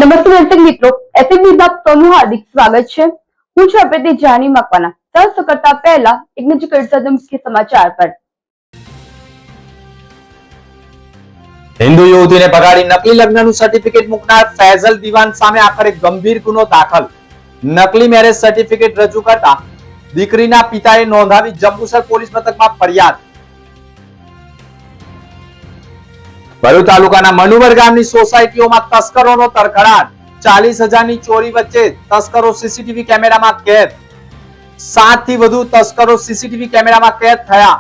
નમસ્તે દર્શક મિત્રો, એસએમબી આપનું હાર્દિક સ્વાગત છે। હું છું આપણે જાની મકવાના। ચાલો કરતા પહેલા એક નજર કરીએ મુખ્ય સમાચાર પર। हिंदू युवती ने भगाड़ी नकली लग्न सर्टिफिकेट मुकनार फैजल दीवान सामे आखरे गंभीर गुनो दाखल। नकली मैरेज सर्टिफिकेट रजू करता दीकरीना पिताए नोंधावी जंबूसर पोलीस मथकमां फरियाद। भरूच तालुकाना मनुवर गामनी सोसायटीओमां तस्करोनो तरखड़ाट। 40,000 ની ચોરી વચ્ચે તસ્કરો સીસીટીવી કેમેરામાં કેદ। 7 થી વધુ તસ્કરો સીસીટીવી કેમેરામાં કેદ થયા।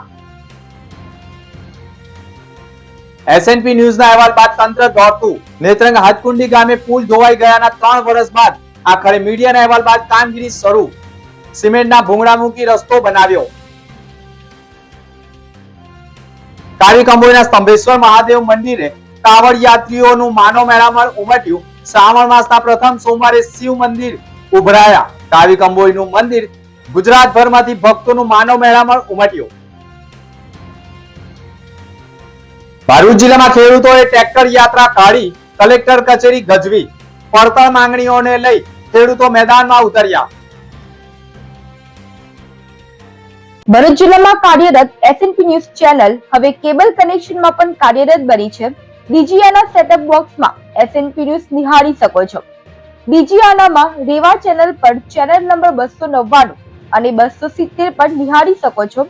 एसएनपी न्यूज ना अहवाल बाद तंत्र दौड़तु। नेत्रंग हाथकुंडी गामे पुल धोवाई गयाना 3 वर्ष बाद आखरे मीडिया ना अहवाल बाद कामगीरी शरू। सीमेंट ना भूंगड़ा मूकी रस्तो बनाव्यो। कावी कंबोईना स्તંભેશ્વર महादेव मंदिरे कावड़ यात्रीओनुं मानो मेळामण उमट्યું। श्रावण मासना प्रथम सोमवारे शिव मंदिर उभराया। कावी कंबोईनुं मंदिर गुजरातभरमांथी भक्तोनुं मानो मेळामण उमट्યું। भरूच जिल्लामां खेडूतोए ट्रेक्टर यात्रा काढी। कलेक्टर कचेरी गजवी। પડતર માંગણીઓને લઈ ખેડૂતો મેદાનમાં ઉતર્યા। ભરૂચ જિલ્લામાં કાર્યરત એસએનપી ન્યૂઝ ચેનલ હવે કેબલ કનેક્શનમાં પણ કાર્યરત બની છે। ડીજીઆના સેટઅપ બોક્સમાં એસએનપી ન્યૂઝ નિહાળી શકો છો। ડીજીઆનામાં રેવા ચેનલ પર ચેનલ નંબર 299 અને 270 પર નિહાળી શકો છો।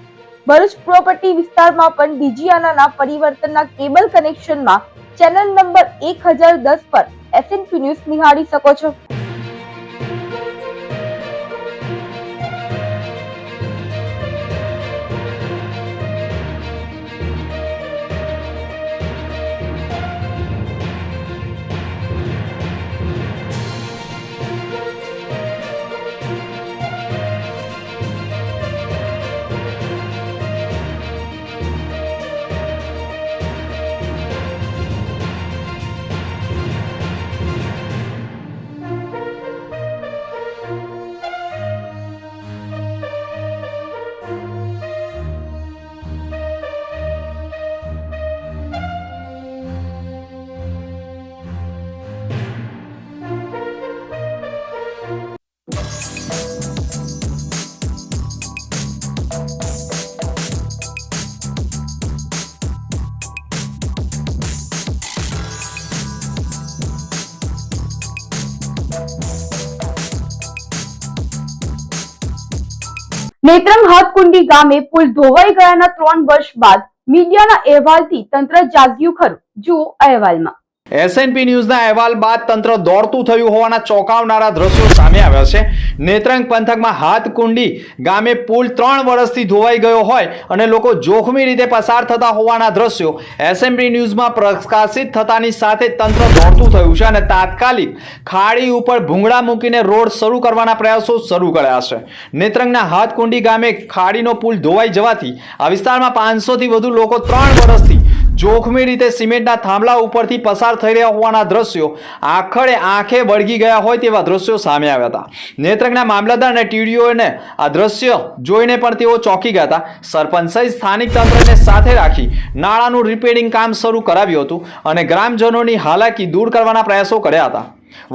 ભરૂચ પ્રોપર્ટી વિસ્તારમાં પણ ડીજીઆનાના પરિવર્તનના કેબલ કનેક્શનમાં ચેનલ નંબર 1010 પર એસએનપી ન્યૂઝ નિહાળી શકો છો। નેત્રંગ હાથકુંડી ગામે પુલ ધોવાઈ ગયાના 3 વર્ષ બાદ મીડિયાના અહેવાલથી તંત્ર જાગ્યું ખરું। જુઓ અહેવાલમાં। એસએનપી ન્યૂઝના અહેવાલ બાદ તંત્ર દોડતું થયું હોવાના ચોંકાવનારા દ્રશ્યો સામે આવ્યા છે। નેત્રંગ પંથકમાં હાથકુંડી ગામે પુલ 3 વર્ષથી ધોવાઈ ગયો હોય અને લોકો જોખમી રીતે પસાર થતા હોવાના દ્રશ્યો એસએનપી ન્યૂઝમાં પ્રકાશિત થતાની સાથે તંત્ર દોડતું થયું છે અને તાત્કાલિક ખાડી ઉપર ભૂંગળા મૂકીને રોડ શરૂ કરવાના પ્રયાસો શરૂ કર્યા છે। નેત્રંગના હાથકુંડી ગામે ખાડીનો પુલ ધોવાઈ જવાથી આ વિસ્તારમાં 500 થી વધુ લોકો 3 વર્ષથી જોખમી રીતે સિમેન્ટના થાંભલા ઉપરથી પસાર થઈ રહ્યા હોવાના દ્રશ્યો આખરે આંખે વળગી ગયા હોય તેવા દ્રશ્યો સામે આવ્યા હતા। નેત્રંગના મામલતદાર અને ટીડીઓને આ દ્રશ્ય જોઈને પણ તેઓ ચોંકી ગયા હતા। સરપંચ સહિત સ્થાનિક તંત્રને સાથે રાખી નાળાનું રિપેરિંગ કામ શરૂ કરાવ્યું હતું અને ગ્રામજનોની હાલાકી દૂર કરવાના પ્રયાસો કર્યા હતા।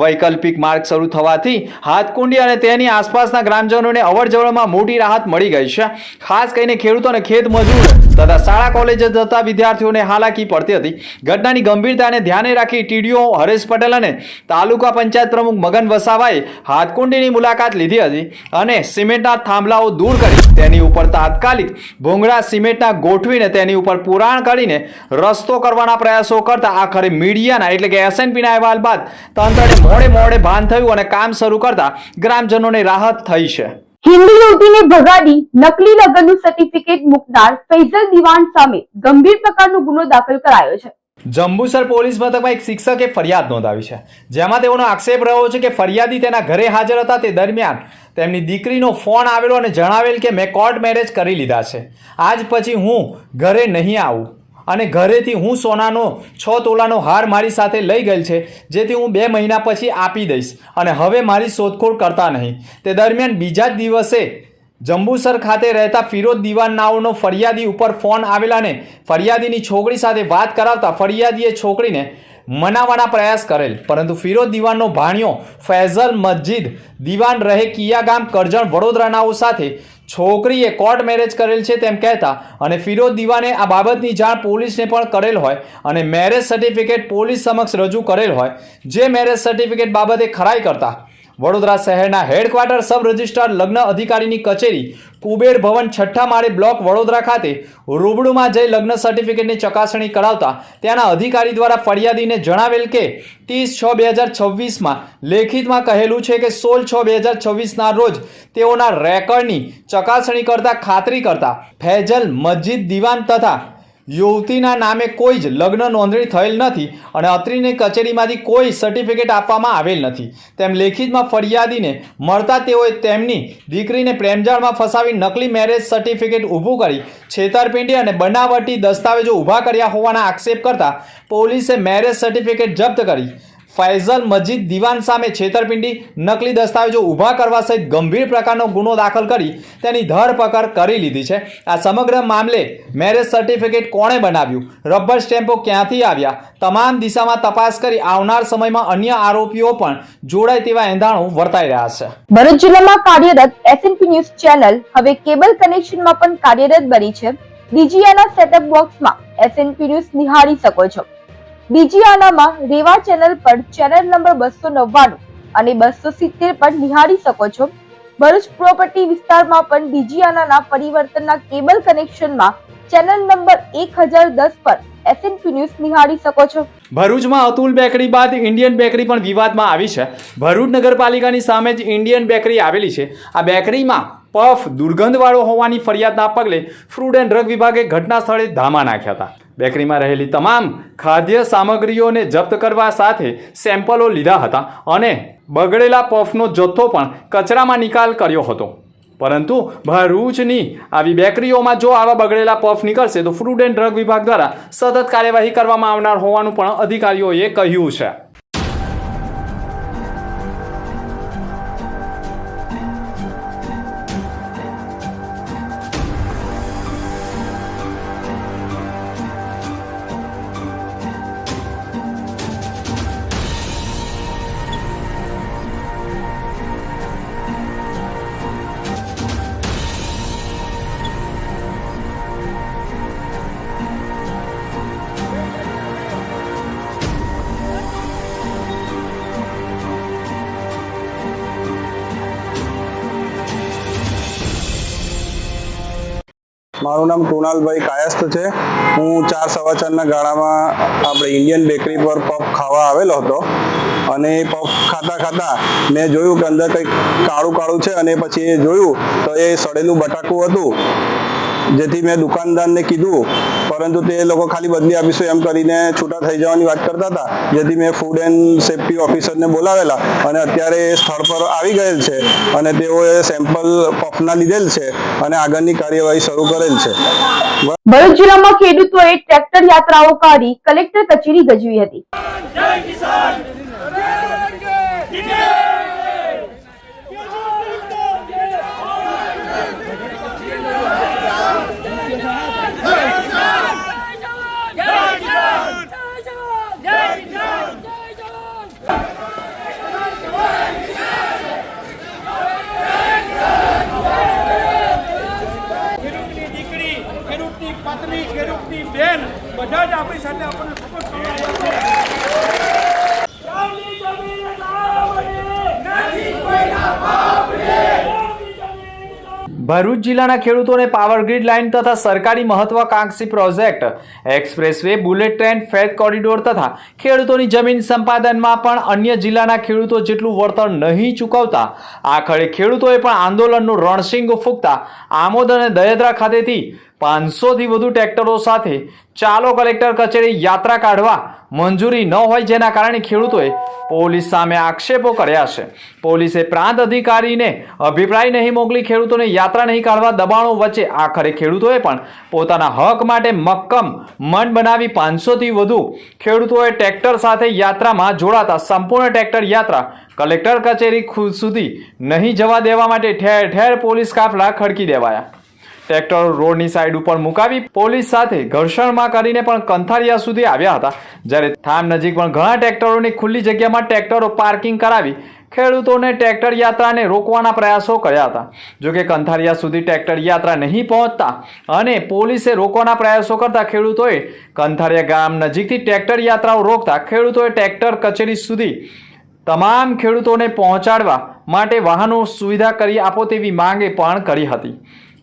વૈકલ્પિક માર્ગ શરૂ થવાથી હાથકુંડી અને તેની આસપાસના ગ્રામજનોને અવરજવરમાં મોટી રાહત મળી ગઈ છે। ખાસ કરીને ખેડૂતો અને ખેત મજૂર તથા શાળા કોલેજે જતા વિદ્યાર્થીઓને હાલાકી પડતી હતી। ઘટનાની ગંભીરતાને ધ્યાને રાખી ટીડીઓ હરેશ પટેલ અને તાલુકા પંચાયત પ્રમુખ મગન વસાવાએ હાથકુંડીની મુલાકાત લીધી હતી અને સિમેન્ટના થાંભલાઓ દૂર કરી તેની ઉપર તાત્કાલિક ભૂંગળા સિમેન્ટના ગોઠવીને તેની ઉપર પુરાણ કરીને રસ્તો કરવાના પ્રયાસો કરતા આખરે મીડિયાના એટલે કે એસએનપીના અહેવાલ બાદ તંત્ર મોડે ભાન થયું અને કામ શરૂ કરતા ગ્રામજનોને રાહત થઈ છે। હિન્દુ યુવતીને ભગાડી નકલી લગ્નનું સર્ટિફિકેટ મુકનાર ફૈઝલ દીવાન સામે ગંભીર પ્રકારનો ગુનો દાખલ કરાયો છે। જંબુસર પોલીસ મથકમાં એક શિક્ષકે ફરિયાદ નોંધાવી છે, જેમાં તેઓનો આક્ષેપ રહ્યો છે કે ફરિયાદી તેના ઘરે હાજર હતા તે દરમિયાન તેમની દીકરીનો ફોન આવેલો અને જણાવેલ કે મેં કોર્ટ મેરેજ કરી લીધા છે, આજ પછી હું ઘરે નહીં આવું અને ઘરેથી હું સોનાનો 6 તોલાનો હાર મારી સાથે લઈ ગયેલ છે, જેથી હું 2 મહિના પછી આપી દઈશ અને હવે મારી શોધખોળ કરતા નહીં। તે દરમિયાન બીજા જ દિવસે જંબુસર ખાતે રહેતા ફિરોઝ દીવાન નાઓનો ફરિયાદી ઉપર ફોન આવેલા અને ફરિયાદીની છોકરી સાથે વાત કરાવતા ફરિયાદીએ છોકરીને મનાવવાના પ્રયાસ કરેલ, પરંતુ ફિરોઝ દિવાનનો ભાણિયો ફૈઝલ મસ્જિદ દિવાન રહે કિયાગામ કરજણ વડોદરાનાઓ સાથે છોકરીએ કોર્ટ મેરેજ કરેલ છે તેમ કહેતા અને ફિરોઝ દિવાને આ બાબતની જાણ પોલીસને પણ કરેલ હોય અને મેરેજ સર્ટિફિકેટ પોલીસ સમક્ષ રજૂ કરેલ હોય, જે મેરેજ સર્ટિફિકેટ બાબતે ખરાઈ કરતા વડોદરા શહેરના હેડક્વાર્ટર સબ રજિસ્ટ્રાર લગ્ન અધિકારીની કચેરી કુબેર ભવન 6ઠ્ઠા માળે બ્લોક વડોદરા ખાતે રૂબરૂમાં જઈ લગ્ન સર્ટિફિકેટની ચકાસણી કરાવતા ત્યાંના અધિકારી દ્વારા ફરિયાદીને જણાવેલ કે 30/6/2026માં લેખિતમાં કહેલું છે કે 16/6/2026ના રોજ તેઓના રેકર્ડની ચકાસણી કરતા ખાતરી કરતા ફૈઝલ મસ્જિદ દિવાન તથા યુવતીના નામે કોઈ જ લગ્ન નોંધણી થયેલ નથી અને અત્રીની કચેરીમાંથી કોઈ સર્ટિફિકેટ આપવામાં આવેલ નથી તેમ લેખિતમાં ફરિયાદીને મળતા તેઓએ તેમની દીકરીને પ્રેમજાળમાં ફસાવી નકલી મેરેજ સર્ટિફિકેટ ઊભું કરી છેતરપિંડી અને બનાવટી દસ્તાવેજો ઊભા કર્યા હોવાના આક્ષેપ કરતા પોલીસે મેરેજ સર્ટિફિકેટ જપ્ત કરી ફૈઝલ મસ્જિદ દિવાન સામે છેતરપિંડી, નકલી દસ્તાવેજો ઊભા કરવા સહિત ગંભીર પ્રકારનો ગુનો દાખલ કરી તેની ધરપકડ કરી લીધી છે. આ સમગ્ર મામલે મેરેજ સર્ટિફિકેટ કોણે બનાવ્યું, રબર સ્ટેમ્પો ક્યાંથી આવ્યા, તમામ દિશામાં તપાસ કરી આવનાર સમયમાં અન્ય આરોપીઓ પણ જોડાય તેવા એંધાણો વર્તાઈ રહ્યા છે. ભરૂચ જિલ્લામાં કાર્યરત એસએનપી ન્યૂઝ ચેનલ હવે કેબલ કનેક્શનમાં પણ કાર્યરત બની છે. ડીજીઆના સેટઅપ બોક્સમાં એસએનપી ન્યૂઝ નિહાળી શકો છો. ડીજીઆનામાં રેવા ચેનલ પર ચેનલ નંબર 299 અને 270 પર નિહાળી શકો છો. ભરૂચ પ્રોપર્ટી વિસ્તારમાં પણ ડીજીઆનાના પરિવર્તનના કેબલ કનેક્શનમાં ચેનલ નંબર 1010 પર એસએનપી ન્યૂઝ નિહાળી શકો છો. ભરૂચમાં અતુલ બેકરી બાદ ઇન્ડિયન બેકરી પણ વિવાદમાં આવી છે. ભરૂચ નગરપાલિકાની સામે જ ઇન્ડિયન બેકરી આવેલી છે. આ બેકરીમાં પફ દુર્ગંધવાળો હોવાની ફરિયાદના પગલે ફૂડ એન્ડ ડ્રગ વિભાગે ઘટના સ્થળે ધામા નાખ્યા હતા. બેકરીમાં રહેલી તમામ ખાદ્ય સામગ્રીઓને જપ્ત કરવા સાથે સેમ્પલો લીધા હતા અને બગડેલા પફનો જથ્થો પણ કચરામાં નિકાલ કર્યો હતો. પરંતુ ભરૂચની આવી બેકરીઓમાં જો આવા બગડેલા પફ નીકળશે તો ફૂડ એન્ડ ડ્રગ વિભાગ દ્વારા સતત કાર્યવાહી કરવામાં આવનાર હોવાનું પણ અધિકારીઓએ કહ્યું છે. મારું નામ કુણાલભાઈ કાયસ્થ છે. હું 4:15ના ગાળામાં આપણે ઇન્ડિયન બેકરી પર પફ ખાવા આવેલો હતો અને પફ ખાતા મેં જોયું કે અંદર કંઈક કાળું છે અને પછી એ જોયું તો એ સડેલું બટાકું હતું, જેથી મેં દુકાનદારને કીધું, પરંતુ તે લોકો ખાલી બદલી આપીશું એમ કરીને છૂટા થઈ જવાની વાત કરતા હતા. જેથી મેં ફૂડ એન્ડ સેફ્ટી ઓફિસરને બોલાવેલા અને અત્યારે સ્થળ પર આવી ગયેલ છે અને તેઓએ સેમ્પલ પફના લીધેલ છે અને આગળની કાર્યવાહી શરૂ કરેલ છે. ભરૂચ જિલ્લામાં ખેડૂતોએ ટ્રેક્ટર યાત્રાઓ કાઢી કલેક્ટર કચેરી ગજવી હતી. પત્ની ખેડૂતની બેન બધા જ આપણી સાથે આપણને સપોર્ટ કરવા ભરૂચ જિલ્લાના ખેડૂતોને પાવર ગ્રીડ લાઇન તથા સરકારી મહત્વાકાંક્ષી project expressway, bullet train, fat corridor તથા ખેડૂતોની જમીન સંપાદનમાં પણ અન્ય જિલ્લાના ખેડૂતો જેટલું વળતર નહીં ચૂકવતા આખરે ખેડૂતોએ પણ આંદોલનનું રણશીંગ ફૂંકતા આમોદ અને દહેદરા ખાતેથી 500થી વધુ ટ્રેક્ટરો સાથે ચાલો કલેક્ટર કચેરી યાત્રા કાઢવા મંજૂરી ન હોય, જેના કારણે ખેડૂતોએ પોલીસ સામે આક્ષેપો કર્યા છે. પોલીસે પ્રાંત અધિકારીને અભિપ્રાય નહીં મોકલી ખેડૂતોને યાત્રા નહીં કાઢવા દબાણો વચ્ચે આખરે ખેડૂતોએ પણ પોતાના હક માટે મક્કમ મન બનાવી 500થી વધુ ખેડૂતોએ ટ્રેક્ટર સાથે યાત્રામાં જોડાતા સંપૂર્ણ ટ્રેક્ટર યાત્રા કલેક્ટર કચેરી સુધી નહીં જવા દેવા માટે ઠેર ઠેર પોલીસ કાફલા ખડકી દેવાયા. ટ્રેક્ટર રોડની સાઈડ ઉપર મુકાવી પોલીસ સાથે ઘર્ષણમાં કરીને પણ કંથારિયા સુધી આવ્યા હતા, જ્યારે થામ નજીક પણ ઘણા ટ્રેક્ટરોની ખુલ્લી જગ્યામાં ટ્રેક્ટરો પાર્કિંગ કરાવી ખેડૂતોને ટ્રેક્ટર યાત્રાને રોકવાના પ્રયાસો કર્યા હતા. જોકે કંથારિયા સુધી ટ્રેક્ટર યાત્રા નહીં પહોંચતા અને પોલીસે રોકવાના પ્રયાસો કરતા ખેડૂતોએ કંથારિયા ગામ નજીકથી ટ્રેક્ટર યાત્રાઓ રોકતા ખેડૂતોએ ટ્રેક્ટર કચેરી સુધી તમામ ખેડૂતોને પહોંચાડવા માટે વાહનો સુવિધા કરી આપો તેવી માંગે પણ કરી હતી.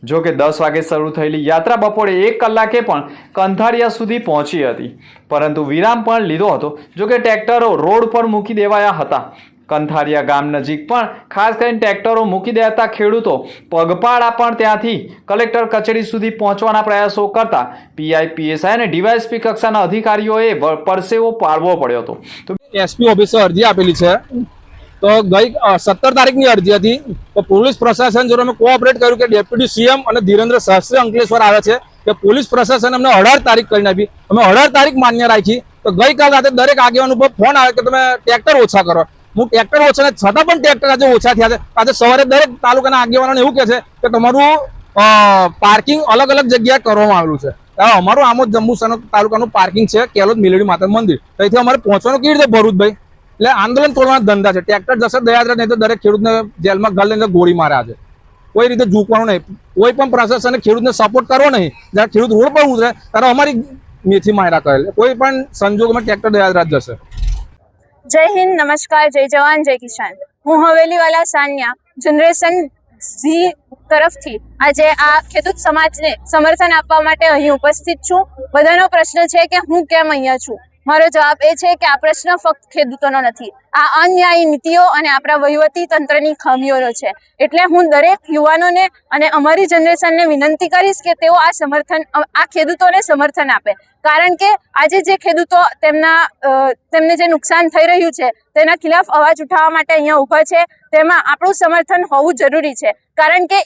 જોકે 10 વાગે શરૂ થયેલી યાત્રા બપોરે 1 કલાકે પણ કંથારિયા સુધી પહોંચી હતી, પરંતુ વિરામ પણ લીધો હતો. જોકે ટ્રેક્ટરો રોડ પર મૂકી દેવાયા હતા. કંથારિયા ગામ નજીક પણ ખાસ કરીને ટ્રેક્ટરો મૂકી દેતા ખેડૂતો પગપાળા પણ ત્યાંથી કલેક્ટર કચેરી સુધી પહોંચવાના પ્રયાસો કરતા પીઆઈ, પીએસઆઈ અને ડીવાયએસપી કક્ષાના અધિકારીઓએ પરસેવો પાડવો પડ્યો હતો. તો એસપી ઓફિસે અરજી આપેલી છે. તો ગઈ 17 તારીખની અરજી હતી. તો પોલીસ પ્રશાસન જોડે અમે કોઓપરેટ કર્યું કે ડેપ્યુટી સીએમ અને ધીરેન્દ્ર શાસ્ત્રી અંકલેશ્વર આવે છે કે પોલીસ પ્રશાસન અમને 18 તારીખ કરીને આપી. અમે 18 તારીખ માન્ય રાખી. તો ગઈકાલ રાતે દરેક આગેવાન ઉપર ફોન આવે કે તમે ટ્રેક્ટર ઓછા કરો. હું ટ્રેક્ટર ઓછા છતાં પણ ટ્રેક્ટર આજે ઓછા થયા છે. આજે સવારે દરેક તાલુકાના આગેવાનોને એવું કહે છે કે તમારું પાર્કિંગ અલગ અલગ જગ્યાએ કરવામાં આવેલું છે. અમારું આમોદ જંબુસર તાલુકાનું પાર્કિંગ છે કેલોદ મિલેડી માતા મંદિર. ત્યાંથી અમારે પહોંચવાનું કેવી રીતે ભરૂચભાઈ? એટલે આંદોલન તોડવાના ધંધા છે. ટ્રેક્ટર જશે દયાદ્ર, નહીં તો દરેક ખેડૂતને જેલમાં ઘાલ લઈને ગોળી માર્યા છે. કોઈ રીતે ઝૂકવાનું નહીં. કોઈ પણ પ્રશાસને ખેડૂતને સપોર્ટ કરવો નહીં. જ્યારે ખેડૂત રોડ પર ઉતરે ત્યારે અમારી મેથી માર્યા કરેલ. કોઈ પણ સંજોગોમાં ટ્રેક્ટર દયાદ્ર જશે. જય હિન્દ, નમસ્કાર, જય જવાન, જય કિસાન. હું હવેલીવાલા સાનિયા જનરેશન ઝી તરફથી આજે આ ખેડૂત સમાજને સમર્થન આપવા માટે અહીં ઉપસ્થિત છું. બધાનો પ્રશ્ન છે કે હું કેમ અહીંયા છું. મારો જવાબ એ છે કે આ પ્રશ્ન ફક્ત ખેડૂતોનો નથી, આ અન્યાયી નીતિઓ અને આપણા વહીવટી તંત્રની ખામીઓનો છે. એટલે હું દરેક યુવાનોને અને અમારી જનરેશનને વિનંતી કરીશ કે તેઓ આ ખેડૂતોને સમર્થન આપે. કારણ કે આજે જે ખેડૂતો તેમને જે નુકસાન થઈ રહ્યું છે તેના ખિલાફ અવાજ ઉઠાવવા માટે અહીંયા ઊભા છે, તેમાં આપણું સમર્થન હોવું જરૂરી છે. કારણ કે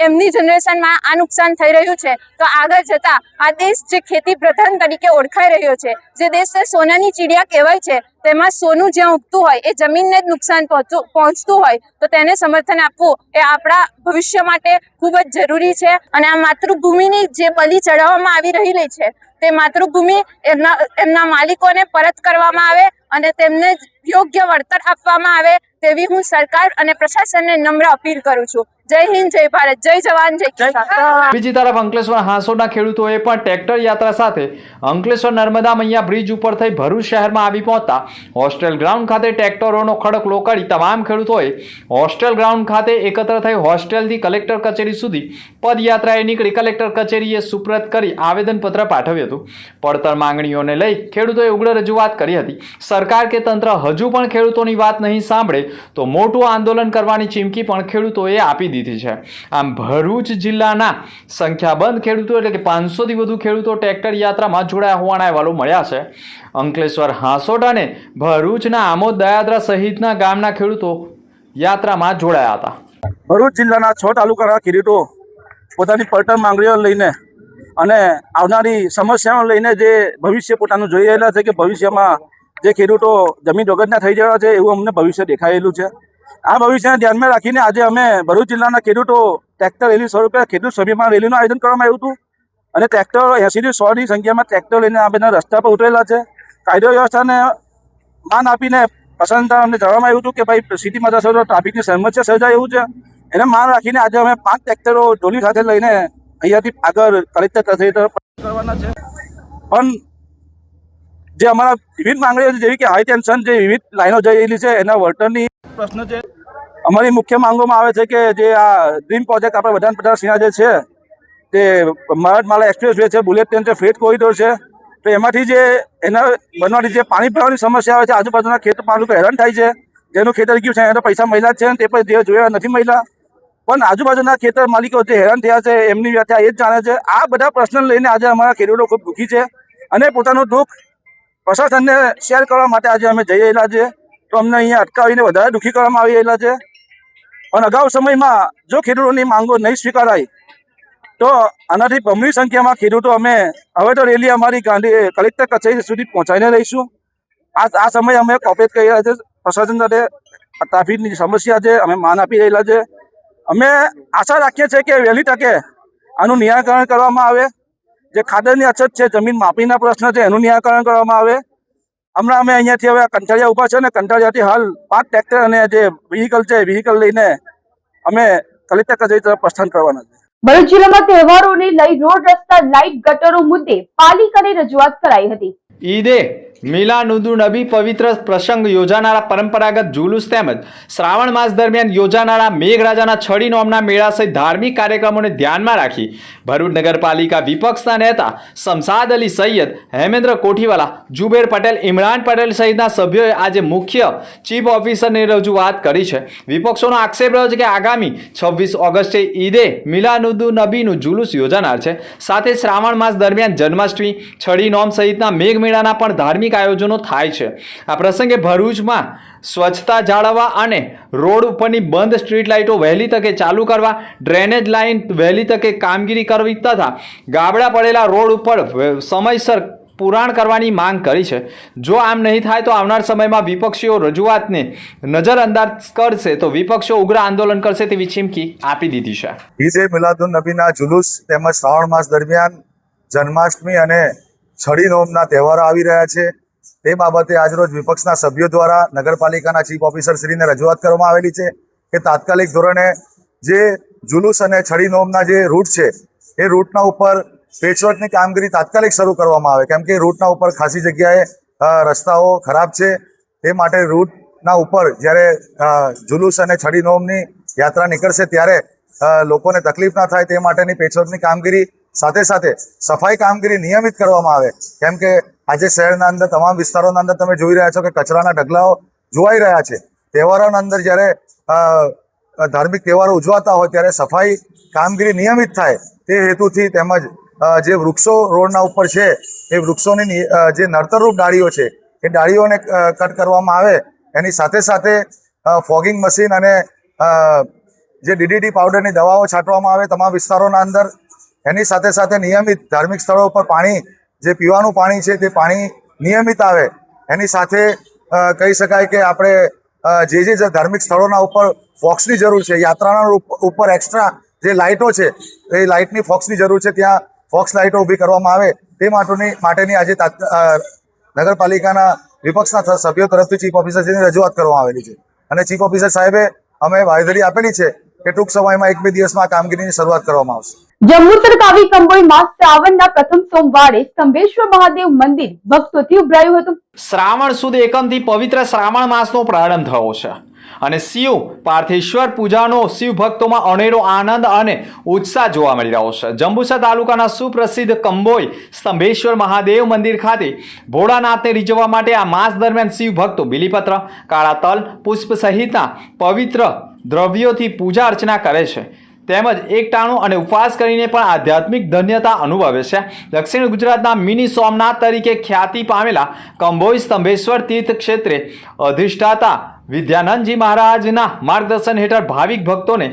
એમની જનરેશનમાં આ નુકસાન થઈ રહ્યું છે તો આગળ જતા આ દેશ જે ખેતી પ્રધાન તરીકે ઓળખાઈ રહ્યો છે, જે દેશને સોનાની ચીડિયા કહેવાય છે, તેમાં સોનું જ્યાં ઉગતું હોય એ જમીનને જ નુકસાન પહોંચતું હોય તો તેને સમર્થન આપવું એ આપણા ભવિષ્ય માટે ખૂબ જ જરૂરી છે. અને આ માતૃભૂમિની જે બલિ ચડાવવામાં આવી રહેલી છે તે માતૃભૂમિ એમના માલિકોને પરત કરવામાં આવે અને તેમને યોગ્ય વળતર આપવામાં આવે તેવી હું સરકાર અને પ્રશાસનને નમ્ર અપીલ કરું છું. જય હિન્દ, જય ભારત, જય જવાન, જય કિસાન. બીજી તરફ અંકલેશ્વર હાંસોડના ખેડૂતોએ પણ ટ્રેક્ટર યાત્રા સાથે અંકલેશ્વર નર્મદા મૈયા બ્રિજ ઉપર થઈ ભરૂચ શહેરમાં આવી પહોંચતા હોસ્ટેલ ગ્રાઉન્ડ ખાતે ટ્રેક્ટરોનો ખડકલો કરી તમામ ખેડૂતોએ હોસ્ટેલ ગ્રાઉન્ડ ખાતે એકત્ર થઈ હોસ્ટેલથી કલેક્ટર કચેરી સુધી પદયાત્રાએ નીકળી કલેક્ટર કચેરીએ સુપ્રત કરી આવેદનપત્ર પાઠવ્યું હતું. પડતર માંગણીઓને લઈ ખેડૂતોએ ઉગ્ર રજૂઆત કરી હતી. સરકાર કે તંત્ર હજુ પણ ખેડૂતોની વાત નહીં સાંભળે તો મોટું આંદોલન કરવાની ચીમકી પણ ખેડૂતોએ આપી દીધી છે. આમ ભરૂચ જિલ્લાના સંખ્યાબંધ ખેડૂતો એટલે કે 500થી વધુ ખેડૂતો ટ્રેક્ટર યાત્રામાં જોડાયા હોવાના અહેવાલો મળ્યા છે. અંકલેશ્વર, હાંસોડ અને ભરૂચના આમોદ, દયાદ્રા સહિતના ગામના ખેડૂતો યાત્રામાં જોડાયા હતા. ભરૂચ જિલ્લાના 6 તાલુકાના ખેડૂતો પોતાની પડતર માંગણીઓ લઈને અને આવનારી સમસ્યાઓ લઈને જે ભવિષ્ય પોતાનું જોઈ રહેલા છે કે ભવિષ્યમાં જે ખેડૂતો જમીન વગરના થઈ જવા છે એવું અમને ભવિષ્ય દેખાયેલું છે. આ ભવિષ્યને ધ્યાનમાં રાખીને આજે અમે ભરૂચ જિલ્લાના ખેડૂતો ટ્રેક્ટર રેલી સ્વરૂપે ખેડૂત સભ્યમાં રેલીનું આયોજન કરવામાં આવ્યું હતું. અને ટ્રેક્ટર 80થી 100ની સંખ્યામાં ટ્રેક્ટર લઈને આ બધા રસ્તા પર ઉતરેલા છે. કાયદો વ્યવસ્થાને માન આપીને પસંદ અમને જણાવવામાં આવ્યું હતું કે ભાઈ સિટીમાં જશો તો ટ્રાફિકની સમસ્યા સર્જાય એવું છે. એને માન રાખીને આજે અમે 5 ટ્રેક્ટરો ટોલી સાથે લઈને અહીંયાથી આગળ કલેક્ટર કચેરી તરફ કરવાના છે. પણ જે અમારા વિવિધ માંગણીઓ છે જેવી કે હાઈ ટેન્શન જે વિવિધ લાઈનો જઈ રહેલી છે એના વળતરની પ્રશ્ન છે. અમારી મુખ્ય માંગોમાં આવે છે કે જે આ ડ્રીમ પ્રોજેક્ટ આપણે વડાપ્રધાન સિંહ જે છે તે મરાઠમાલા એક્સપ્રેસ વે છે, બુલેટ ટ્રેન છે, ફ્રેટ કોરિડોર છે, તો એમાંથી જે એના બનવાથી જે પાણી પીવાની સમસ્યા આવે છે, આજુબાજુના ખેત પાલુકો હેરાન થાય છે. જેનું ખેતર ગયું છે એના પૈસા મળ્યા છે તે પણ જે જોયા નથી મળ્યા. પણ આજુબાજુના ખેતર માલિકો જે હેરાન થયા છે એમની વ્યાખ્યા એ જ જાણે છે. આ બધા પ્રશ્ન લઈને આજે અમારા ખેડૂતો ખૂબ દુઃખી છે અને પોતાનું દુઃખ પ્રશાસનને શેર કરવા માટે આજે અમે જઈ રહેલા છીએ. તો અમને અહીંયા અટકાવીને વધારે દુઃખી કરવામાં આવી રહેલા છે. અને અગાઉ સમયમાં જો ખેડૂતોની માંગો નહીં સ્વીકારાય તો આનાથી બમણી સંખ્યામાં ખેડૂતો અમે હવે તો રેલી અમારી કલેક્ટર કચેરી સુધી પહોંચાડીને રહીશું. આ સમયે અમે કોપરેટ કરી રહ્યા છે પ્રશાસન સાથે. ટ્રાફિકની સમસ્યા છે, અમે માન આપી રહેલા છે. અમે આશા રાખીએ છીએ કે વહેલી તકે આનું નિરાકરણ કરવામાં આવે. જે ખાતરની અછત છે, જમીન માપીના પ્રશ્ન છે, એનું નિરાકરણ કરવામાં આવે. હમણાં અમે અહીંયાથી હવે કંટાળિયા ઊભા છે ને કંટાળિયાથી હાલ 5 ટ્રેક્ટર અને જે વ્હીકલ છે વ્હીકલ લઈને અમે કલેક્ટર કચેરી તરફ પ્રસ્થાન કરવાના છે. ભરૂચ જિલ્લામાં તહેવારોને લઈ રોડ રસ્તા લાઇટ ગટરો મુદ્દે પાલિકાને રજૂઆત કરાઈ હતી. ઈદે મિલાદુન્નબી પવિત્ર પ્રસંગ યોજાનારા પરંપરાગત જુલુસ તેમજ શ્રાવણ માસ દરમિયાન યોજાનારા મેઘરાજાના છડી નોમના મેળા સહિત ધાર્મિક કાર્યક્રમોને ધ્યાનમાં રાખી ભરૂચ નગરપાલિકા વિપક્ષના નેતા શમશાદ અલી સૈયદ, હેમેન્દ્ર કોઠીવાલા, જુબેર પટેલ, ઇમરાન પટેલ સહિતના સભ્યોએ આજે મુખ્ય ચીફ ઓફિસરને રજૂઆત કરી છે. વિપક્ષોનો આક્ષેપ રહ્યો છે કે આગામી 26 ઓગસ્ટે ઈદે મિલાદુન્નબીનું જુલુસ યોજાનાર છે. સાથે શ્રાવણ માસ દરમિયાન જન્માષ્ટમી, છડી નોમ સહિતના મેઘમેળાના પણ ધાર્મિક આયોજનો થાય છે. આ પ્રસંગે ભરૂચમાં સ્વચ્છતા જાળવવા અને રોડ ઉપરની બંધ સ્ટ્રીટ લાઇટો વહેલી તકે ચાલુ કરવા, ડ્રેનેજ લાઇન વહેલી તકે કામગીરી કરવી તથા ગાબડા પડેલા રોડ ઉપર સમયસર પુરાણ કરવાની માંગ કરી છે. જો આમ નહીં થાય તો આવનાર સમયમાં વિપક્ષીઓ રજૂઆતને નજરઅંદાજ કરશે તો વિપક્ષો ઉગ્ર આંદોલન કરશે તેવી ચીમકી આપી દીધી છે. ઈદે મિલાદુન્નબીના જુલુસ તેમજ શ્રાવણ માસ દરમિયાન જન્માષ્ટમી અને છડી નોમના તહેવારો આવી રહ્યા છે. તે બાબતે આજરોજ વિપક્ષના સભ્યો દ્વારા નગરપાલિકાના ચીફ ઓફિસર શ્રીને રજૂઆત કરવામાં આવેલી છે કે તાત્કાલિક ધોરણે જે જુલુસ અને છડી નોમના જે રૂટ છે એ રૂટના ઉપર પેચવર્કની કામગીરી તાત્કાલિક શરૂ કરવામાં આવે, કેમ કે રૂટના ઉપર ખાસી જગ્યાએ રસ્તાઓ ખરાબ છે. તે માટે રૂટના ઉપર જ્યારે જુલુસ અને છડી નોમની યાત્રા નીકળશે ત્યારે લોકોને તકલીફ ના થાય તે માટેની પેચવર્કની કામગીરી સાથે સાથે સફાઈ કામગીરી નિયમિત કરવામાં આવે, કેમ કે આજે શહેરના અંદર તમામ વિસ્તારોના અંદર તમે જોઈ રહ્યા છો કે કચરાના ઢગલાઓ જોવાઈ રહ્યા છે. તહેવારોના અંદર જ્યારે ધાર્મિક તહેવારો ઉજવાતા હોય ત્યારે સફાઈ કામગીરી નિયમિત થાય તે હેતુથી તેમજ જે વૃક્ષો રોડના ઉપર છે એ વૃક્ષોની જે નડતરરૂપ ડાળીઓ છે એ ડાળીઓને કટ કરવામાં આવે. એની સાથે સાથે ફોગિંગ મશીન અને જે DDT પાવડરની દવાઓ છાંટવામાં આવે તમામ વિસ્તારોના અંદર. એની સાથે સાથે નિયમિત ધાર્મિક સ્થળો ઉપર પાણી, જે પીવાનું પાણી છે તે પાણી નિયમિત આવે. એની સાથે કહી શકાય કે આપણે જે ધાર્મિક સ્થળોના ઉપર ફોક્સની જરૂર છે, યાત્રાના ઉપર એક્સ્ટ્રા જે લાઇટો છે એ લાઇટની ફોક્સની જરૂર છે, ત્યાં ફોક્સ લાઇટો ઊભી કરવામાં આવે તે માટેની આજે નગરપાલિકાના વિપક્ષના સભ્યો તરફથી ચીફ ઓફિસરશ્રીની રજૂઆત કરવામાં આવેલી છે. અને ચીફ ઓફિસર સાહેબે અમે બાંયધરી આપેલી છે કે ટૂંક સમયમાં 1-2 દિવસમાં આ કામગીરીની શરૂઆત કરવામાં આવશે. જંબુસર કાવી કંબોઈમાં શ્રાવણના પ્રથમ સોમવારે સ્તંભેશ્વર મહાદેવ મંદિર ભક્તોથી ઉભરાયું હતું. શ્રાવણ સુદ એકમથી પવિત્ર શ્રાવણ માસનો પ્રારંભ થયો છે અને શિવ પાર્થેશ્વર પૂજાનો શિવ ભક્તોમાં અનેરો આનંદ અને ઉત્સાહ જોવા મળી રહ્યો છે. જંબુસર તાલુકાના સુપ્રસિદ્ધ કંબોઈ સ્તંભેશ્વર મહાદેવ મંદિર ખાતે ભોળાનાથને રીઝવવા માટે આ માસ દરમિયાન શિવ ભક્તો બિલીપત્ર, કાળા તલ, પુષ્પ સહિતના પવિત્ર દ્રવ્યોથી પૂજા અર્ચના કરે છે. તેમજ એકટાણું અને ઉપવાસ કરીને પણ આધ્યાત્મિક ધન્યતા અનુભવે છે. દક્ષિણ ગુજરાતના મિની સોમનાથ તરીકે ખ્યાતિ પામેલા કંબોઈ સ્તંભેશ્વર તીર્થ ક્ષેત્રે અધિષ્ઠાતા વિદ્યાનંદજી મહારાજના માર્ગદર્શન હેઠળ ભાવિક ભક્તોને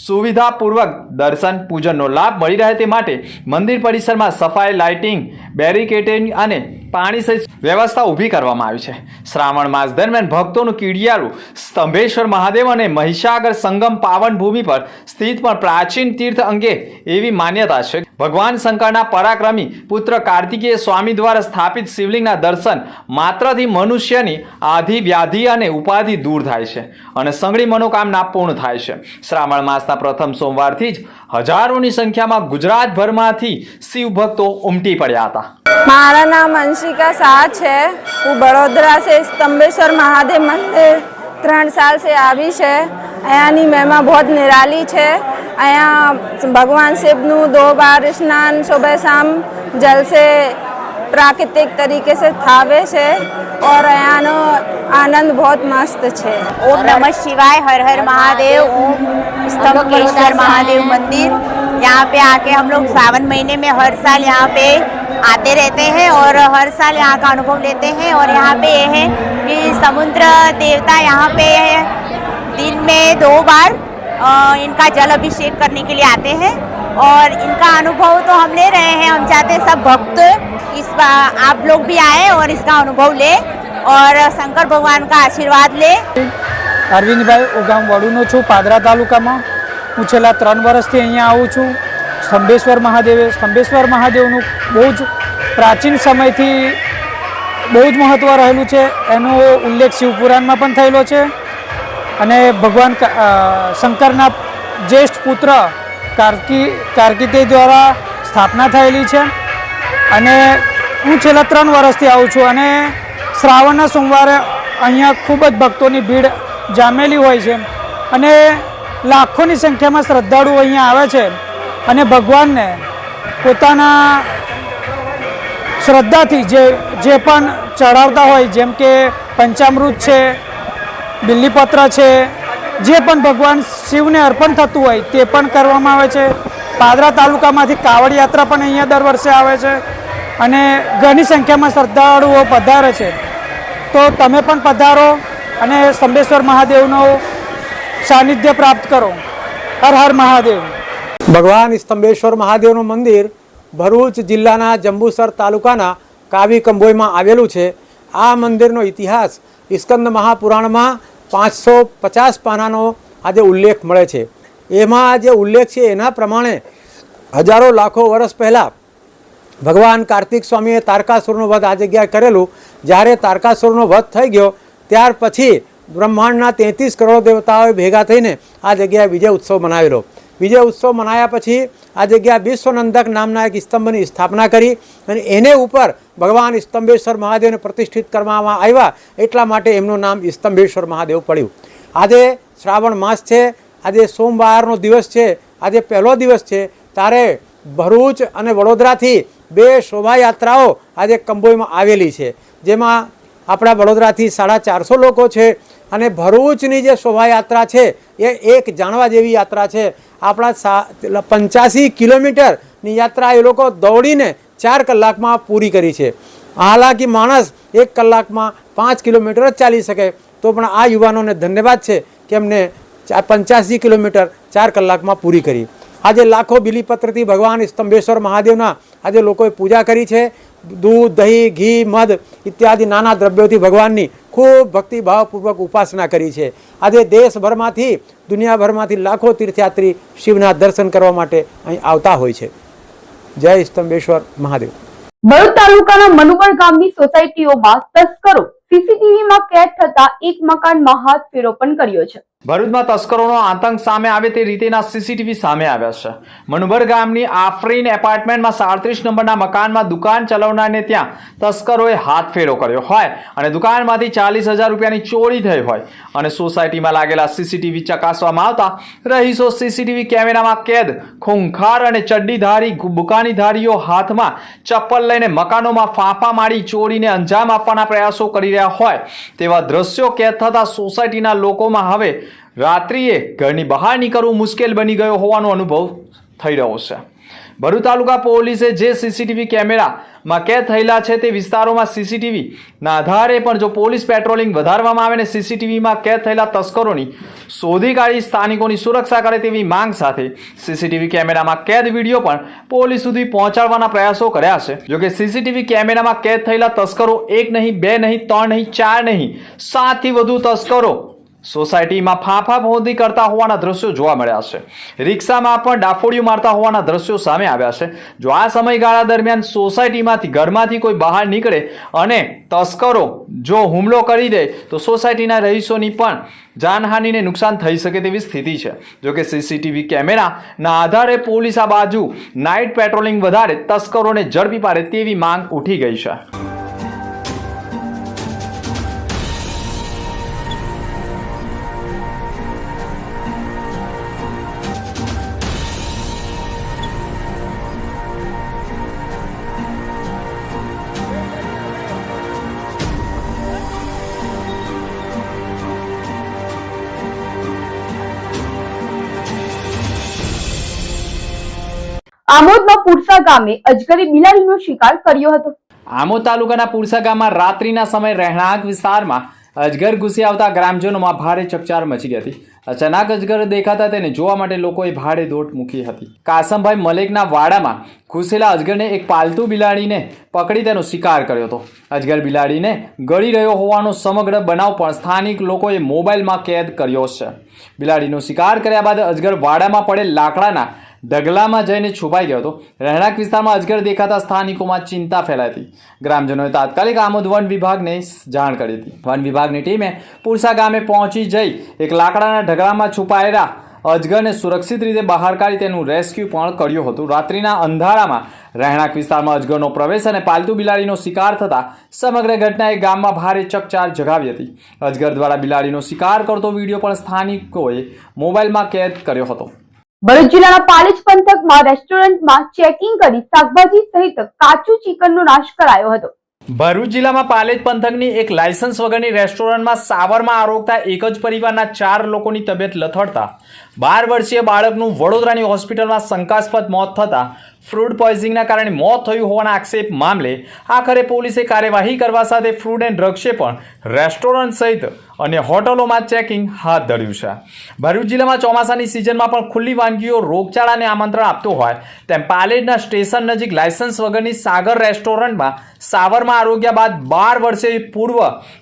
સુવિધાપૂર્વક દર્શન પૂજનનો લાભ મળી રહે તે માટે મંદિર પરિસરમાં સફાઈ, લાઇટિંગ, બેરિકેડિંગ અને પાણી સહિત વ્યવસ્થા ઊભી કરવામાં આવી છે. શ્રાવણ માસ દરમિયાન ભક્તોનું કીડિયારું સ્તંભેશ્વર મહાદેવ અને મહિસાગર સંગમ પાવન ભૂમિ પર સ્થિત પણ પ્રાચીન તીર્થ અંગે એવી માન્યતા છે. ભગવાન શંકરના પરાક્રમી પુત્ર કાર્તિકેય સ્વામી દ્વારા સ્થાપિત શિવલિંગના દર્શન માત્રથી મનુષ્યની આધિ, વ્યાધિ અને ઉપાધિ દૂર થાય છે અને સઘળી મનોકામના પૂર્ણ થાય છે. શ્રાવણ માસના પ્રથમ સોમવારથી જ હજારોની સંખ્યામાં ગુજરાતભરમાંથી શિવ ભક્તો ઉમટી પડ્યા હતા. મારા નામ अंशिका शाह છે. હું બડોદરા से स्तंभेश्वर महादेव मंदिर 3 साल से આવી છે. અહીંયાની મહિમા બહુ નિરાલી છે. અહીંયા ભગવાન શિવનું 2 बार स्नान सुबह शाम जल से प्राकृतिक तरीके से थावे છે और અહીંયાનો आनंद बहुत मस्त છે. ओम नमः शिवाय, हर हर महादेव, ओम स्तंभेश्वर महादेव मंदिर. यहाँ पे आके हम लोग सावन महीने में हर साल यहाँ पे आते रहते हैं और हर साल यहाँ का अनुभव लेते हैं. और यहाँ पे ये है कि समुद्र देवता यहाँ पे दिन में 2 बार इनका जल अभिषेक करने के लिए आते हैं और इनका अनुभव तो हम ले रहे हैं. हम चाहते हैं सब भक्त आप लोग भी आए और इसका अनुभव ले और शंकर भगवान का आशीर्वाद ले. અરવિંદભાઈ ઉગામ વડુનો છું, પાદરા તાલુકામાં. હું છેલ્લા 3 વર્ષથી અહીંયા આવું છું. સ્તંભેશ્વર મહાદેવનું બહુ જ પ્રાચીન સમયથી બહુ જ મહત્ત્વ રહેલું છે. એનો ઉલ્લેખ શિવપુરાણમાં પણ થયેલો છે અને ભગવાન શંકરના જ્યેષ્ઠ પુત્ર કાર્તિકેય દ્વારા સ્થાપના થયેલી છે. અને હું છેલ્લા 3 વર્ષથી આવું છું અને શ્રાવણના સોમવારે અહીંયા ખૂબ જ ભક્તોની ભીડ જામેલી હોય છે અને લાખોની સંખ્યામાં શ્રદ્ધાળુઓ અહીંયા આવે છે અને ભગવાનને પોતાના શ્રદ્ધાથી જે પણ ચડાવતા હોય, જેમ કે પંચામૃત છે, બિલ્લીપત્ર છે, જે પણ ભગવાન શિવને અર્પણ થતું હોય તે પણ કરવામાં આવે છે. પાદરા તાલુકામાંથી કાવડ યાત્રા પણ અહીંયા દર વર્ષે આવે છે અને ઘણી સંખ્યામાં શ્રદ્ધાળુઓ પધારે છે. તો તમે પણ પધારો અને સ્તંભેશ્વર મહાદેવનો સાનિધ્ય પ્રાપ્ત કરો. હર હર મહાદેવ. ભગવાન સ્તંભેશ્વર મહાદેવનું મંદિર ભરૂચ જિલ્લાના જંબુસર તાલુકાના કાવી કંબોઈમાં આવેલું છે. આ મંદિરનો ઇતિહાસ સ્કંદ મહાપુરાણમાં 550 પાનાનો આજે ઉલ્લેખ મળે છે. એમાં જે ઉલ્લેખ છે એના પ્રમાણે હજારો લાખો વર્ષ પહેલાં ભગવાન કાર્તિક સ્વામીએ તારકાસુરનો વધ આ જગ્યાએ કરેલું. જ્યારે તારકાસુરનો વધ થઈ ગયો ત્યાર પછી બ્રહ્માંડના 33 કરોડ દેવતાઓએ ભેગા થઈને આ જગ્યાએ વિજય ઉત્સવ મનાવેલો. વિજય ઉત્સવ મનાયા પછી આ જગ્યા વિશ્વનંદક નામના એક સ્તંભની સ્થાપના કરી અને એને ઉપર ભગવાન સ્તંભેશ્વર મહાદેવને પ્રતિષ્ઠિત કરવામાં આવ્યા. એટલા માટે એમનું નામ સ્તંભેશ્વર મહાદેવ પડ્યું. આજે શ્રાવણ માસ છે, આજે સોમવારનો દિવસ છે, આજે પહેલો દિવસ છે. ત્યારે ભરૂચ અને વડોદરાથી 2 શોભાયાત્રાઓ આજે કંબોઈમાં આવેલી છે. જેમાં આપણા વડોદરાથી 450 લોકો છે અને ભરૂચની જે શોભાયાત્રા છે એ એક જાણવા જેવી યાત્રા છે. આપણા 85 કિલોમીટરની યાત્રા એ લોકો દોડીને 4 કલાકમાં પૂરી કરી છે. હાલાકી માણસ 1 કલાકમાં 5 કિલોમીટર જ ચાલી શકે, તો પણ આ યુવાનોને ધન્યવાદ છે કે એમને 85 કિલોમીટર 4 કલાકમાં પૂરી કરી. આજે લાખો બિલીપત્રથી ભગવાન સ્તંભેશ્વર મહાદેવના આજે લોકોએ પૂજા કરી છે. દૂધ, દહીં, ઘી, મધ ઇત્યાદિ નાના દ્રવ્યોથી ભગવાનની ખૂબ ભક્તિભાવપૂર્વક ઉપાસના કરી છે. આજે દેશભરમાંથી દુનિયાભરમાંથી લાખો તીર્થયાત્રી શિવના દર્શન કરવા માટે અહીં આવતા હોય છે. જય સ્તંભેશ્વર મહાદેવ. ભરૂચ તાલુકાના મનુગઢ ગામની સોસાયટીઓમાં તસ્કરો સીસીટીવીમાં કેદ થતા એક મકાનમાં હાથ ફેરો પણ કર્યો છે. ભરૂચમાં તસ્કરોનો આતંક સામે આવે તે રીતેના સીસીટીવી સામે આવ્યા છે. મનુબર ગામની આફરીન એપાર્ટમેન્ટમાં 37 નંબરના મકાનમાં દુકાન ચલાવનારને ત્યાં તસ્કરોએ હાથ ફેરો કર્યો હોય અને દુકાનમાંથી 40,000 રૂપિયાની ચોરી થઈ હોય અને સોસાયટીમાં લાગેલા સીસીટીવી ચકાસવામાં આવતા રહીશો સીસીટીવી કેમેરામાં કેદ ખૂંખાર અને ચડ્ડીધારી બુકાનીધારીઓ હાથમાં ચપ્પલ લઈને મકાનોમાં ફાંફા મારી ચોરીને અંજામ આપવાના પ્રયાસો કરી રહ્યા હોય તેવા દ્રશ્યો કેદ થતા સોસાયટીના લોકોમાં હવે રાત્રિએ ઘરની બહાર નીકળવું મુશ્કેલ બની ગયો હોવાનો અનુભવ થઈ રહ્યો છે. ભરૂચ તાલુકા પોલીસે જે સીસીટીવી કેમેરામાં કેદ થયેલા છે તે વિસ્તારોમાં સીસીટીવીના આધારે પણ જો પોલીસ પેટ્રોલિંગ વધારવામાં આવે અને સીસીટીવીમાં કેદ થયેલા તસ્કરોની શોધી કાઢી સ્થાનિકોની સુરક્ષા કરે તેવી માંગ સાથે સીસીટીવી કેમેરામાં કેદ વિડીયો પણ પોલીસ સુધી પહોંચાડવાના પ્રયાસો કર્યા છે. જોકે સીસીટીવી કેમેરામાં કેદ થયેલા તસ્કરો 1 નહીં, 2 નહીં, 3 નહીં, 4 નહીં, 7 થી વધુ તસ્કરો સોસાયટીમાં ફાંફાફોંદી કરતા હોવાના દ્રશ્યો જોવા મળ્યા છે. રિક્ષામાં પણ ડાફોડિયું મારતા હોવાના દ્રશ્યો સામે આવ્યા છે. જો આ સમયગાળા દરમિયાન સોસાયટીમાંથી ઘરમાંથી કોઈ બહાર નીકળે અને તસ્કરો જો હુમલો કરી દે તો સોસાયટીના રહીશોની પણ જાનહાનિને નુકસાન થઈ શકે તેવી સ્થિતિ છે. જોકે સીસીટીવી કેમેરાના આધારે પોલીસ આ બાજુ નાઇટ પેટ્રોલિંગ વધારે તસ્કરોને ઝડપી પાડે તેવી માંગ ઉઠી ગઈ છે. આમોદના પુરસા ગામે અજગરે બિલાડીનો શિકાર કર્યો હતો. આમોદ તાલુકાના પુરસા ગામમાં રાત્રિના સમયે રહેણાંક વિસ્તારમાં અજગર ઘૂસી આવતા ગ્રામજનોમાં ભારે ચકચાર મચી ગઈ હતી. અચાનક અજગર દેખાતા તેને જોવા માટે લોકોએ ભારે દોટ મૂકી હતી. કાસમભાઈ મલેકના વાડામાં ઘૂસેલા અજગરને એક પાલતુ બિલાડીને પકડી તેનો શિકાર કર્યો હતો. અજગર બિલાડીને ગળી રહ્યો હોવાનો સમગ્ર બનાવ પણ સ્થાનિક લોકોએ મોબાઈલમાં કેદ કર્યો છે. બિલાડીનો શિકાર કર્યા બાદ અજગર વાડામાં પડેલ લાકડાના ઢગલામાં જઈને છુપાઈ ગયો હતો. રહેણાંક વિસ્તારમાં અજગર દેખાતા સ્થાનિકોમાં ચિંતા ફેલાઈ હતી. ગ્રામજનોએ તાત્કાલિક આમોદ વન વિભાગને જાણ કરી હતી. વન વિભાગની ટીમે પુરસા ગામે પહોંચી જઈ એક લાકડાના ઢગલામાં છુપાયેલા અજગરને સુરક્ષિત રીતે બહાર કાઢી તેનું રેસ્ક્યુ પણ કર્યું હતું. રાત્રિના અંધારામાં રહેણાંક વિસ્તારમાં અજગરનો પ્રવેશ અને પાલતુ બિલાડીનો શિકાર થતા સમગ્ર ઘટનાએ ગામમાં ભારે ચકચાર જગાવી હતી. અજગર દ્વારા બિલાડીનો શિકાર કરતો વિડીયો પણ સ્થાનિકોએ મોબાઈલમાં કેદ કર્યો હતો. ભરૂચ જિલ્લાના પાલેજ પંથકમાં રેસ્ટોરન્ટમાં ચેકિંગ કરી શાકભાજી સહિત કાચું ચિકનનો નાશ કરાયો હતો. ભરૂચ જિલ્લામાં પાલેજ પંથકની એક લાયસન્સ વગરની રેસ્ટોરન્ટમાં સાવરમાં આરોગતા એક જ પરિવારના 4 લોકોની તબિયત લથડતા 12 વર્ષીય બાળકનું વડોદરાની હોસ્પિટલમાં શંકાસ્પદ મોત થતા ફૂડ પોઈઝનિંગના કારણે મોત થયું હોવાના આક્ષેપ મામલે આખરે પોલીસે કાર્યવાહી કરવા સાથે ફૂડ એન્ડ ડ્રગ્સે પણ રેસ્ટોરન્ટ સહિત અન્ય હોટલોમાં ચેકિંગ હાથ ધર્યું છે. ભરૂચ જિલ્લામાં ચોમાસાની સિઝનમાં પણ ખુલ્લી વાનગીઓ રોગચાળાને આમંત્રણ આપતો હોય તેમ પાલેજના સ્ટેશન નજીક લાયસન્સ વગરની સાગર રેસ્ટોરન્ટમાં સાવરમાં આરોગ્યા બાદ 12 વર્ષીય પૂર્વ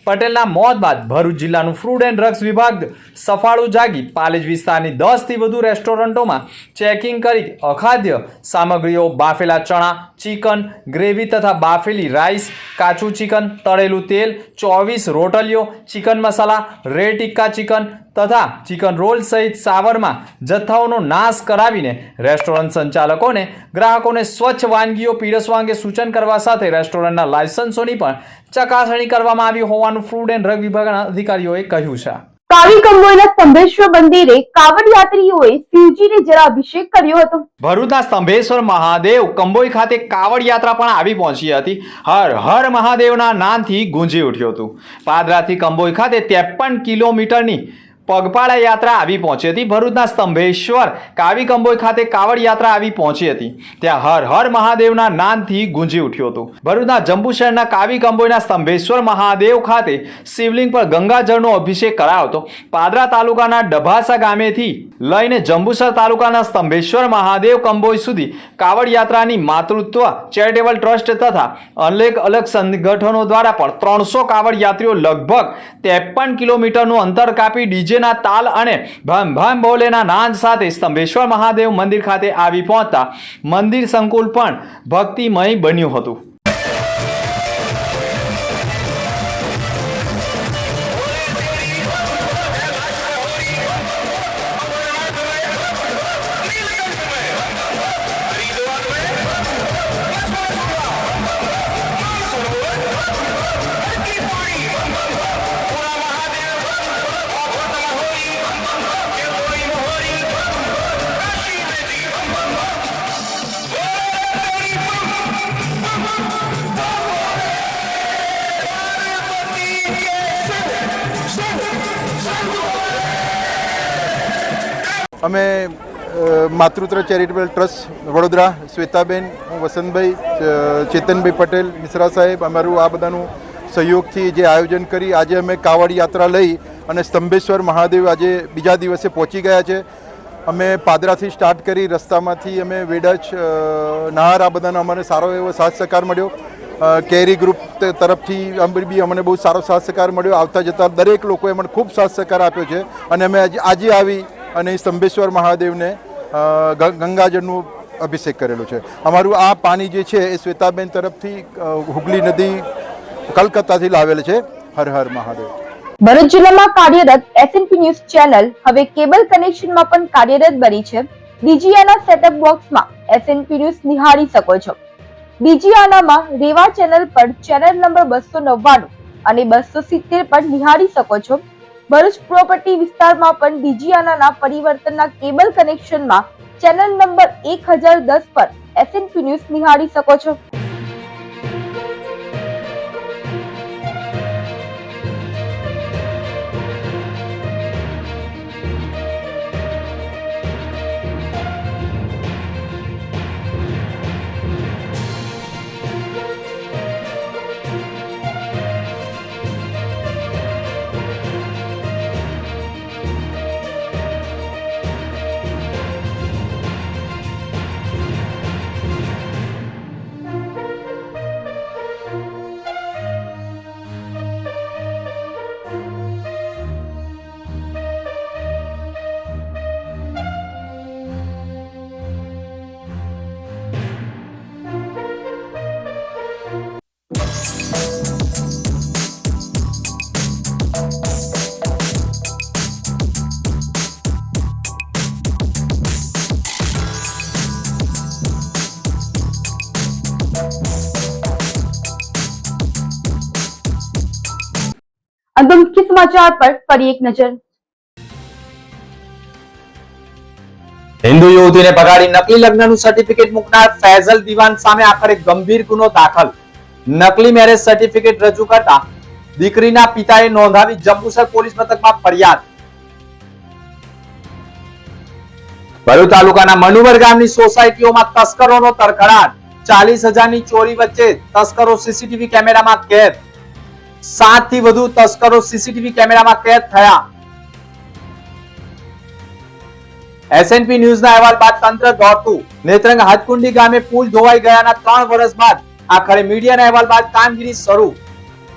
પટેલના મોત બાદ ભરૂચ જિલ્લાનું ફૂડ એન્ડ ડ્રગ્સ વિભાગ સફાળું જાગી પાલેજ વિસ્તારની 10થી વધુ રેસ્ટોરન્ટોમાં ચેકિંગ કરી અખાદ્ય સામગ્રીઓ, બાફેલા ચણા, ચિકન ગ્રેવી તથા બાફેલી રાઈસ, કાચું ચિકન, તળેલું તેલ, 24 રોટલીઓ, ચિકન મસાલા, રેડ ટિક્કા ચિકન તથા ચિકન રોલ સહિત સાવરમાં જથ્થાઓનો નાશ કરાવીને રેસ્ટોરન્ટ સંચાલકોને ગ્રાહકોને સ્વચ્છ વાનગીઓ પીરસવા અંગે સૂચન કરવા સાથે રેસ્ટોરન્ટના લાયસન્સોની પણ ચકાસણી કરવામાં આવી હોવાનું ફૂડ એન્ડ ડ્રગ વિભાગના અધિકારીઓએ કહ્યું છે. કાવી કંબોઈના સ્તંભેશ્વર મંદિરે કાવડ યાત્રીઓએ શિવજીને જળાભિષેક કર્યો હતો. ભરૂચના સ્તંભેશ્વર મહાદેવ કંબોઈ ખાતે કાવડ યાત્રા પણ આવી પહોંચી હતી. હર હર મહાદેવના નામથી ગુંજી ઉઠ્યું હતું. પાદરાથી કંબોઈ ખાતે 53 કિલોમીટરની પગપાળા યાત્રા આવી પહોંચી હતી. ભરૂચના સ્તંભેશ્વર કાવી કંબોઈ ખાતે કાવડ યાત્રા આવી પહોંચી હતી. ત્યાં હર હર મહાદેવના નાદથી ગુંજી ઉઠ્યું હતું. ભરૂચના જંબુસરના કાવી કંબોઈના સ્તંભેશ્વર મહાદેવ ખાતે શિવલિંગ પર ગંગાજળનો અભિષેક કરાયો હતો. પાદરા તાલુકાના ડભાસા ગામેથી લઈને જંબુસર તાલુકાના સ્તંભેશ્વર મહાદેવ કંબોઈ સુધી કાવડ યાત્રાની માતૃત્વ ચેરિટેબલ ટ્રસ્ટ તથા અલગ સંગઠનો દ્વારા પણ 300 કાવડ યાત્રીઓ લગભગ 53 કિલોમીટરનું અંતર કાપી ડીજે ના તાલ અને ભમ ભમ ભોલેના નાદ સાથે સ્તંભેશ્વર મહાદેવ મંદિર ખાતે આવી પહોંચતા મંદિર સંકુલ પણ ભક્તિમય બન્યું હતું. અમે માતૃત્વ ચેરિટેબલ ટ્રસ્ટ વડોદરા, શ્વેતાબેન, હું વસંતભાઈ, ચેતનભાઈ પટેલ, મિશ્રા સાહેબ, અમારું આ બધાનું સહયોગથી જે આયોજન કરી આજે અમે કાવડ યાત્રા લઈ અને સ્તંભેશ્વર મહાદેવ આજે બીજા દિવસે પહોંચી ગયા છે. અમે પાદરાથી સ્ટાર્ટ કરી રસ્તામાંથી અમે વેડજ, નાહર આ બધાનો અમને સારો એવો સાથ સહકાર મળ્યો. કેરી ગ્રુપ તરફથી બી અમને બહુ સારો સાથ સહકાર મળ્યો. આવતા જતાં દરેક લોકોએ મને ખૂબ સાથ સહકાર આપ્યો છે અને અમે આજે આવી અને સ્તંભેશ્વર મહાદેવને ગંગાજળનું અભિષેક કરેલો છે. અમારું આ પાણી જે છે એ શ્વેતાબેન તરફથી હુગલી નદી કલકત્તાથી લાવેલ છે. હર હર મહાદેવ. ભરૂચ જિલ્લામાં કાર્યરત એસએનપી ન્યૂઝ ચેનલ હવે કેબલ કનેક્શનમાં પણ કાર્યરત બની છે. ડીજીઆના સેટઅપ બોક્સમાં એસએનપી ન્યૂઝ નિહાળી શકો છો. ડીજીઆનામાં રેવા ચેનલ પર ચેનલ નંબર 299 અને 270 પર નિહાળી શકો છો. ભરૂચ પ્રોપર્ટી વિસ્તારમાં પણ ડીજીઆનાના પરિવર્તનના કેબલ કનેક્શનમાં ચેનલ નંબર 1010 પર એસએનપી ન્યૂઝ નિહાળી શકો છો. સમાચાર પર ફરી એક નજર। હિન્દુ યુવતીને ભગાડી નકલી લગ્નનું સર્ટિફિકેટ મૂકનાર ફૈઝલ દિવાન સામે આખરે ગંભીર ગુનો દાખલ। નકલી મેરેજ સર્ટિફિકેટ રજૂ કરતા દીકરીના પિતાએ નોંધાવી જંબુસર પોલીસ મથકમાં ફરિયાદ। ભરૂચ તાલુકાના મનુવર ગામની સોસાયટીઓમાં તસ્કરોનો તરખડાટ। 40,000ની ચોરી વચ્ચે તસ્કરો સીસીટીવી કેમેરામાં કેદ। 7 થી વધુ તસ્કરો સીસીટીવી કેમેરામાં કેદ થયા। એસએનપી ન્યૂઝના અહેવાલ બાદ તંત્ર દોડતું। નેત્રંગ હાથકુંડી ગામે પુલ ધોવાઈ ગયાના 3 વર્ષ બાદ આખરે મીડિયાના અહેવાલ બાદ કામગીરી શરૂ।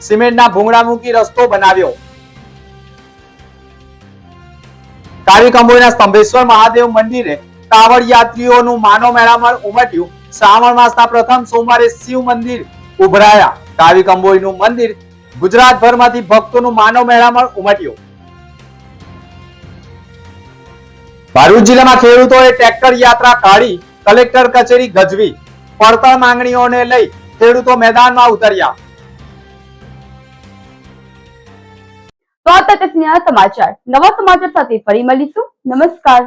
સિમેન્ટના ભૂંગળા મૂકી રસ્તો બનાવ્યો। કાવી કંબોઈના સ્તંભેશ્વર મહાદેવ મંદિરે કાવડ યાત્રીઓનું માનો મેળામણ ઉમટ્યું। શ્રાવણ માસના પ્રથમ સોમવારે શિવ મંદિર ઉભરાયા। કાવી કંબોઈનું મંદિર ગુજરાતભરમાંથી ભક્તોનું માનો મેળામણ ઉમટ્યું। ભરૂચ જિલ્લામાં ખેડૂતોએ ટ્રેક્ટર યાત્રા કાઢી કલેક્ટર કચેરી ગજવી। પડતર માંગણીઓને લઈ ખેડૂતો મેદાનમાં ઉતર્યા। તો આ તક સમાચાર, નવા સમાચાર સાથે ફરી મળીશું। નમસ્કાર।